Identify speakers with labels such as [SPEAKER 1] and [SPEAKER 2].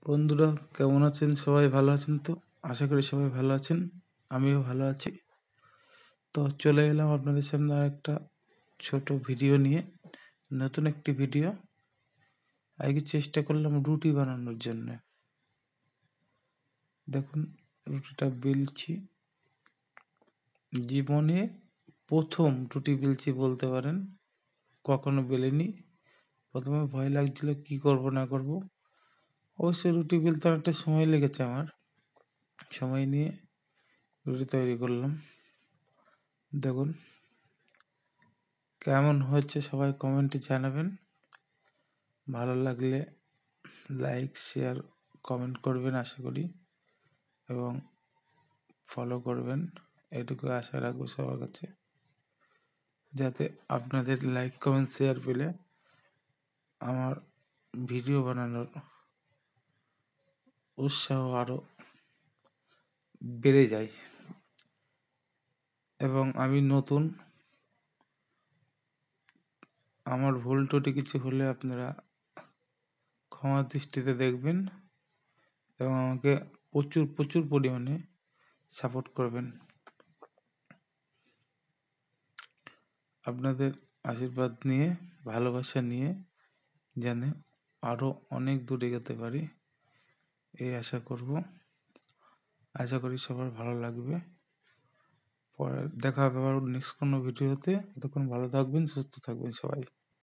[SPEAKER 1] বন্ধুরা, কেমন আছেন? সবাই ভালো আছেন তো? আশা করি সবাই ভালো আছেন। আমিও ভালো আছি। তো চলে এলাম আপনাদের সামনে একটা ছোট ভিডিও নিয়ে। নতুন একটি ভিডিও। আজকে চেষ্টা করলাম রুটি বানানোর জন্য। দেখুন, রুটিটা বেলছি। জীবনে প্রথম রুটি বেলছি বলতে পারেন। কখনো বেলিনি। প্রথমে ভয় লাগছিল কি করব না করব। অবশ্য রুটি বেলতে অনেকটা সময় লেগেছে আমার। সময় নিয়ে রুটি তৈরি করলাম। দেখুন কেমন হয়েছে সবাই কমেন্টে জানাবেন। ভালো লাগলে লাইক, শেয়ার, কমেন্ট করবেন আশা করি, এবং ফলো করবেন। এটুকু আশা রাখবো সবার কাছে, যাতে আপনাদের লাইক, কমেন্ট, শেয়ার পেলে আমার ভিডিও বানানোর উৎসাহ আরও বেড়ে যায়। এবং আমি নতুন, আমার ভুল ত্রুটি কিছু হলে আপনারা ক্ষমা দৃষ্টিতে দেখবেন এবং আমাকে প্রচুর প্রচুর পরিমাণে সাপোর্ট করবেন। আপনাদের আশীর্বাদ নিয়ে, ভালোবাসা নিয়ে যেন আরও অনেক দূরে এগোতে পারি, এই আশা করব। আশা করি সবার ভালো লাগবে। পরে দেখা হবে আবার নেক্সট কোনো ভিডিওতে। ততক্ষণ ভালো থাকবেন, সুস্থ থাকবেন সবাই।